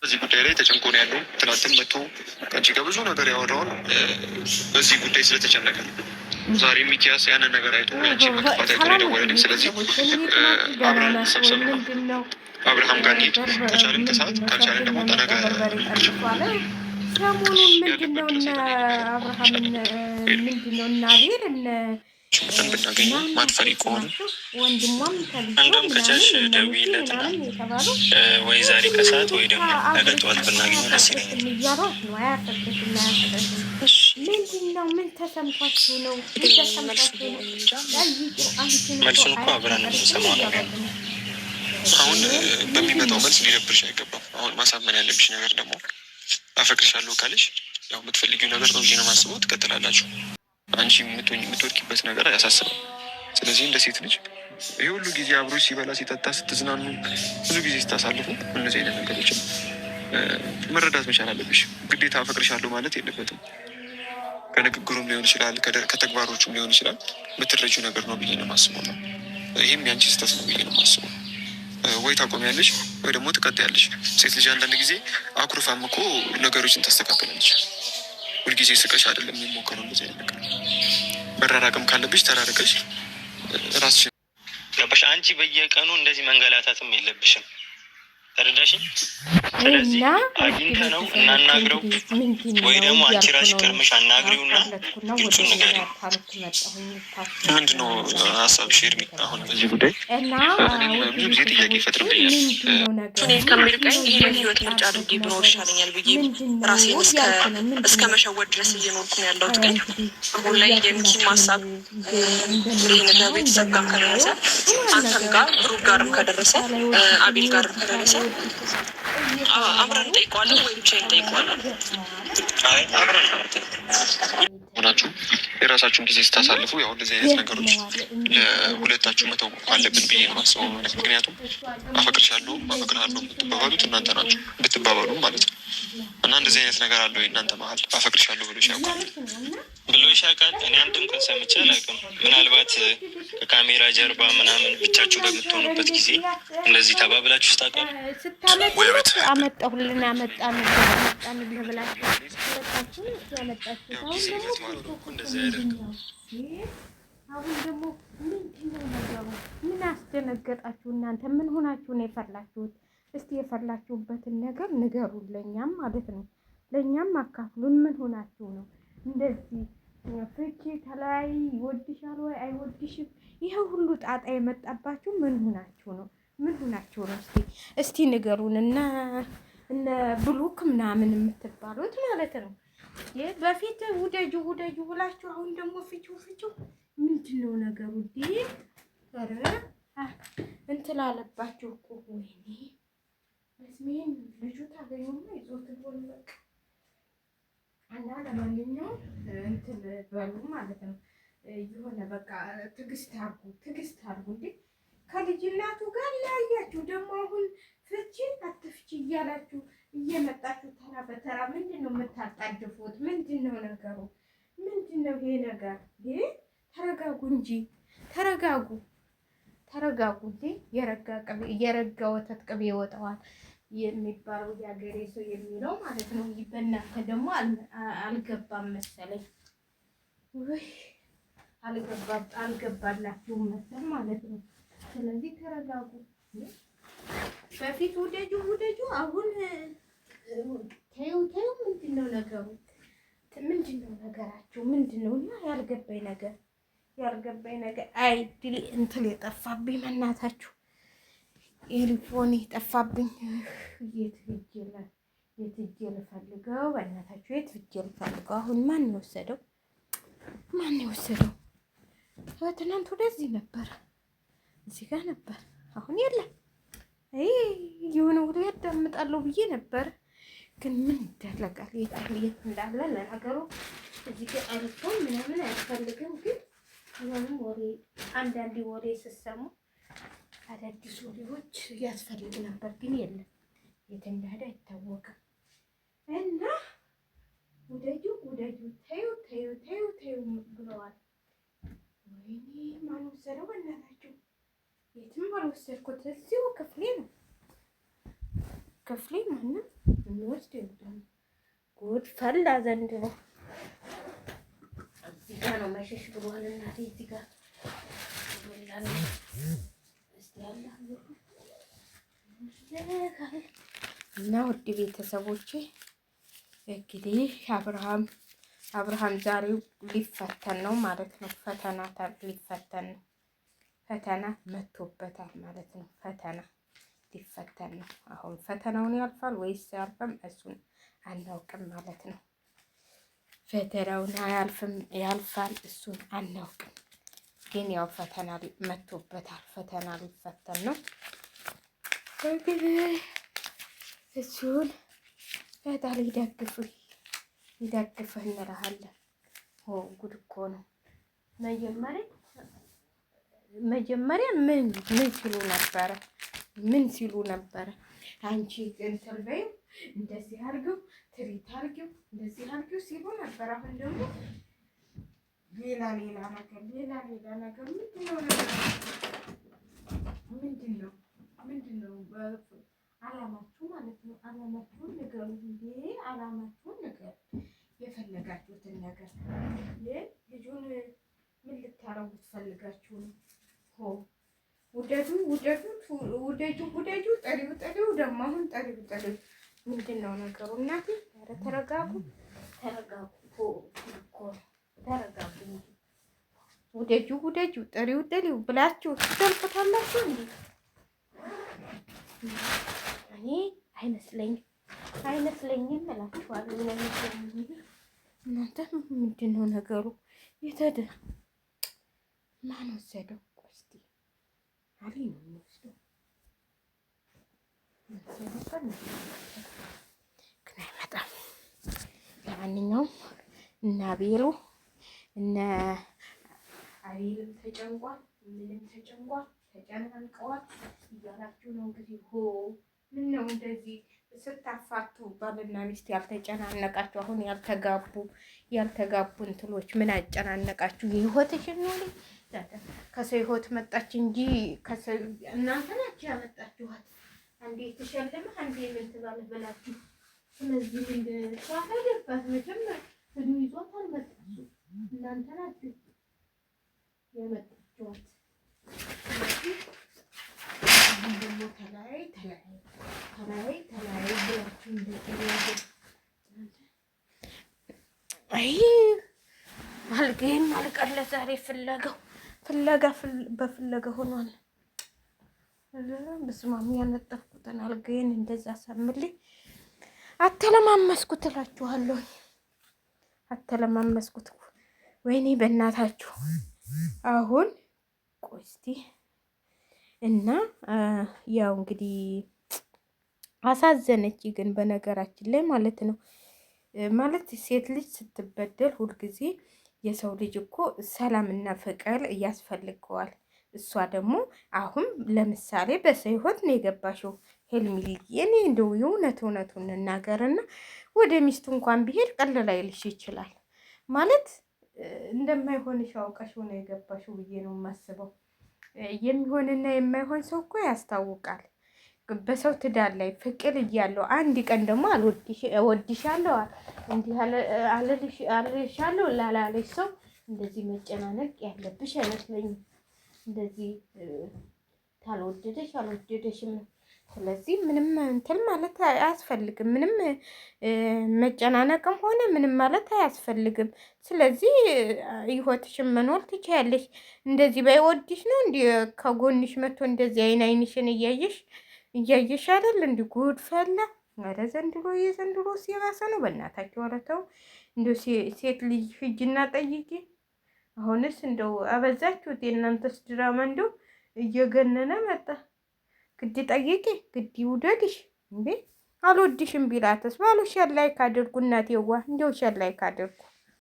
በዚህ ጉዳይ ላይ ተጨንቆ ነው ያለው። ትናንትም መጥቶ ከአንቺ ጋር ብዙ ነገር ያወራውን በዚህ ጉዳይ ስለተጨነቀ ነው። ዛሬ ሚኪያስ ያንን ነገር አይቶ ያንቺ መከፋት አይቶ ነው የደወለልኝ። ስለዚህ አብረን ሰብሰብ አብርሃም ጋር እንሂድ፣ ከቻልን ከሰዓት ካልቻልን ደግሞ ተነገ ሰሞኑን ምንድነው እነ አብርሃምን ምንድነው እና ሌር እነ ብናገኘው ማትፈሪ ከሆነ ወንድሟም እንደውም ከቻልሽ ደውዪለትና ወይ ዛሬ ከሰዓት ወይ ደግሞ ነገ ጠዋት ብናገኘው ደስ ይለኛል። እያሏት ነው። አያፈቅሽም ምንድነው? ምን ተሰምቷችሁ ነው? ምን ተሰምቷችሁ ነው? መልሱን እኮ አብረን የምንሰማው ነገር ነው። አሁን በሚመጣው መልስ ሊደብርሽ አይገባም። አሁን ማሳመን ያለብሽ ነገር ደግሞ አፈቅርሻለሁ ካለሽ ያው የምትፈልጊው ነገር ነው ብዬ ነው የማስበው። ትቀጥላላችሁ። አንቺ የምትወድቂበት ነገር አያሳስብም። ስለዚህ እንደ ሴት ልጅ ይህ ሁሉ ጊዜ አብሮች ሲበላ ሲጠጣ ስትዝናኑ ብዙ ጊዜ ስታሳልፉ እነዚህ አይነት ነገሮችን መረዳት መቻል አለብሽ። ግዴታ አፈቅርሻለሁ ማለት የለበትም። ከንግግሩም ሊሆን ይችላል፣ ከተግባሮቹም ሊሆን ይችላል። የምትረጂው ነገር ነው ብዬ ነው የማስበው ነው። ይህም የአንቺ ስህተት ነው ብዬ ነው የማስበው። ወይ ታቆሚያለሽ ወይ ደግሞ ትቀጥያለሽ። ሴት ልጅ አንዳንድ ጊዜ አኩርፋም እኮ ነገሮችን ታስተካክላለች። ሁልጊዜ ስቀሽ አይደለም የሚሞከረው እንደዚህ አይነት ነገር። መራራቅም ካለብሽ ተራርቀሽ ራስሽን ገባሽ። አንቺ በየቀኑ እንደዚህ መንገላታትም የለብሽም። ተረዳሽኝ? ስለዚህ አግኝተነው እናናግረው ወይ ደግሞ አንቺ ራስሽ ቀድመሽ አናግሪውና ግልጹን ንገሪው። ምንድነው ሀሳብሽ ኤርሚ? አሁን በዚህ ጉዳይ ብዙ ጊዜ ጥያቄ ይፈጥርብኛል። እኔ ከሚርቀኝ ይህንን ህይወት ምርጫ አድርጌ ብኖር ይሻለኛል ብዬ ራሴን እስከ መሸወድ ድረስ እየኖርኩ ነው ያለሁት። ግን አሁን ላይ የሚኪም ሀሳብ ይህ ነገር ቤተሰብ ጋር ከደረሰ፣ አንተም ጋር ብሩክ ጋርም ከደረሰ፣ አቤል ጋርም ከደረሰ አብረን እንጠይቀዋለን ወይ ብቻ እንጠይቀዋለን? ሆናችሁ የራሳችሁን ጊዜ ስታሳልፉ ያው እንደዚህ አይነት ነገሮች ለሁለታችሁ መተው አለብን ብዬ ነው የማስበው። ምክንያቱም አፈቅርሻለሁ አፈቅርሃለሁ የምትባባሉት እናንተ ናችሁ ብትባባሉ ማለት ነው። እና እንደዚህ አይነት ነገር አለው እናንተ መሀል አፈቅርሻለሁ ብሎሽ ያውቃል? ብሎሽ ያውቃል? እኔ አንድም ቀን ሰምቼ አላውቅም። ምናልባት ከካሜራ ጀርባ ምናምን ብቻችሁ በምትሆኑበት ጊዜ እንደዚህ ተባብላችሁ ስታውቃል? አመጣሁልን አመጣንልህ ብላችሁ አሁን ደግሞ ምንድነው ነገሩ? ምን አስደነገጣችሁ እናንተ? ምን ሆናችሁ ነው የፈላችሁት? እስቲ የፈላችሁበትን ነገር ንገሩን፣ ለእኛም ማለት ነው። ለእኛም አካፍሉን። ምን ሆናችሁ ነው እንደዚህ? ፍቺ ተለያይ፣ ይወድሻል ወይ አይወድሽም? ይሄ ሁሉ ጣጣ የመጣባችሁ ምን ሆናችሁ ነው? ምን ሆናችሁ ነው? እስቲ ንገሩን። እነ ብሩክ ምናምን የምትባሉት ማለት ነው። በፊት ውደጁ ብላችሁ አሁን ደግሞ ፍቹ ምንድነው ነገሩ? እንትን አለባችሁ እኮ ወይኔ መስሜን ልጁ ታገኙና ይዞት በቃ እና ለማንኛውም እንትን በሉ ማለት ነው። የሆነ በቃ ትዕግስት አድርጉ እንዴ! ከልጅናቱ ጋር ላያችሁ ደግሞ አሁን ፍቺ አትፍቺ እያላችሁ እየመጣችሁ ተራ በተራ ምንድነው የምታጣድፉት? ምንድነው ነገሩ? ምንድነው ይሄ ነገር? ተረጋጉ እንጂ ተረጋጉ እንጂ የረጋ ወተት ቅቤ ይወጣዋል የሚባለው የሀገሬ ሰው የሚለው ማለት ነው። በእናንተ ደግሞ አልገባም መሰለኝ። ወይ አልገባላችሁም መሰል ማለት ነው። ስለዚህ ተረጋጉ። በፊት ውደጁ አሁን ተይው። ምንድነው ነገሩ? ምንድነው ነገራችሁ? ምንድነው? እና ያልገባኝ ነገር አይድል እንትን የጠፋብኝ መናታችሁ ኤሪፎን የጠፋብኝ የት ሂጅ ልፈልገው? በእናታችሁ የት ሂጅ ልፈልገው? አሁን ማን የወሰደው? ትናንት ወደዚህ ነበር፣ እዚህ ጋር ነበር፣ አሁን የለም። የሆነ ሁሉ ያዳምጣለሁ ብዬ ነበር፣ ግን ምን ይደረጋል? የት እንዳለ ለነገሩ እዚህ ጋር አይፎን ምናምን አያስፈልግም። ግን ምንም ወሬ አንዳንድ ወሬ ስትሰሙ አዳዲስ ወሬዎች ያስፈልግ ነበር፣ ግን የለም። የት እንዳለ አይታወቅም። እና ውደጁ ተይው ብለዋል። ወይኔ ማን ወሰደው? በእናታችሁ የትም አልወሰድኩት፣ እዚሁ ክፍሌ ነው። ክፍሌ ማንም የሚወስድ የለም። ጉድ ፈላ ዘንድሮ። እዚህ ጋር ነው መሸሽ ብሏል እናቴ። እዚህ ጋር እና ውድ ቤተሰቦቼ እንግዲህ አብርሃም ዛሬው ሊፈተን ነው ማለት ነው። ፈተና ሊፈተን ነው። ፈተና መቶበታል ማለት ነው። ፈተና ሊፈተን ነው። አሁን ፈተናውን ያልፋል ወይስ ያልፈም እሱን አናውቅም ማለት ነው። ፈተናውን አያልፍም ያልፋል እሱን አናውቅም። ግን ያው ፈተና መቶበታል። ፈተና ሊፈተን ነው እንግዲህ እሱን ፈጣሪ ይደግፍህ እንልሃለን። ጉድ እኮ ነው። መጀመሪያ ምን ሲሉ ነበረ? አንቺ እንትን በይው፣ እንደዚህ አድርጊው፣ ትሪት አድርጊው፣ እንደዚህ አድርጊው ሲሉ ነበር። አሁን ደግሞ ሌላ ነገር ምንድን ነው አላማችሁ ማለት ነው? አላማችሁን ንገሩ እንዴ! አላማችሁን ንገሩ። የፈለጋችሁትን ነገር ልጁን ምን ልታረጉት ፈልጋችሁ ነው? ውደዱ፣ ጠሪው ደግሞ አሁን ጠሪው ምንድን ነው ነገሩ? እናቴ ኧረ ተረጋጉ። ውደጁ፣ ጠሪው ብላችሁ ትደልቁታላችሁ እንዴ? እኔ አይመስለኝም እላችኋለሁ። እናንተ ምንድን ነው ነገሩ? የተደ ማን ወሰደው? እስኪ አሊ ነው የሚወስደው። ግን አይመጣም። ለማንኛውም እነ አቤሉ እነ አቤልም ተጨንቋል፣ ምንም ተጨናንቀዋል እያላችሁ ነው እንግዲህ። ምን ነው እንደዚህ ስታፋቱ ባልና ሚስት ያልተጨናነቃችሁ? አሁን ያልተጋቡ እንትሎች ምን አጨናነቃችሁ? የህይወትሽን ነው ከሰው ህይወት መጣች እንጂ እናንተ ናችሁ ያመጣችኋት። አንዴ ተሸልመ አንዴ ምን ትላለህ ብላችሁ። ስለዚህ ምን ተዋታደርባት መጀመር እድሜ ይዟት አልመጣችሁ። እናንተ ናችሁ ያመጣችኋት። ደግሞ ተለያይ ብላችሁ እንደዚህ አልገኝ አልቀለ ዛሬ ፍለጋ ሆኗል። በስማሚ ያነጠፍኩትን አልገኝ እንደዛ ሳምልኝ አተለማመስኩት እላችኋለሁ። አተለማመስኩት። ወይኔ በእናታችሁ አሁን ቆይ እስኪ እና ያው እንግዲህ አሳዘነች። ግን በነገራችን ላይ ማለት ነው ማለት ሴት ልጅ ስትበደል ሁልጊዜ የሰው ልጅ እኮ ሰላምና ፍቅር ያስፈልገዋል። እሷ ደግሞ አሁን ለምሳሌ በሰው ህይወት ነው የገባሽው ሄልሚሊ። እኔ እንደው እውነቱን እናገርና ወደ ሚስቱ እንኳን ቢሄድ ቀለል አይልሽ ይችላል ማለት እንደማይሆንሽ አውቀሽ ነው የገባሽው ብዬ ነው የማስበው። የሚሆንና የማይሆን ሰው እኮ ያስታውቃል። በሰው ትዳር ላይ ፍቅር እያለው አንድ ቀን ደግሞ እወድሻለሁ እንዲህ አልልሻለሁ ላላለሽ ሰው እንደዚህ መጨናነቅ ያለብሽ አይመስለኝም። እንደዚህ አልወደደሽም ነው። ስለዚህ ምንም እንትን ማለት አያስፈልግም። ምንም መጨናነቅም ሆነ ምንም ማለት አያስፈልግም። ስለዚህ ህይወትሽን መኖር ትችያለሽ። እንደዚህ ባይወድሽ ነው እንዲ ከጎንሽ መጥቶ እንደዚህ አይንሽን እያየሽ አይደል? እንዲ ጉድ ፈላ። ኧረ የዘንድሮ ሲባሰ ነው። በእናታችሁ ኧረ ተው። እንደው ሴት ልጅ ሂጂና ጠይቂ። አሁንስ እንደው አበዛችሁት። የእናንተስ ድራማ እንደው እየገነነ መጣ። ግድ ጠይቂ፣ ግድ ይውደድሽ እንዴ። አልወድሽም ቢላትስ ባሉ ሸር ላይክ አድርጉ። እናቴዋ እንደው ሸር ላይክ አድርጉ።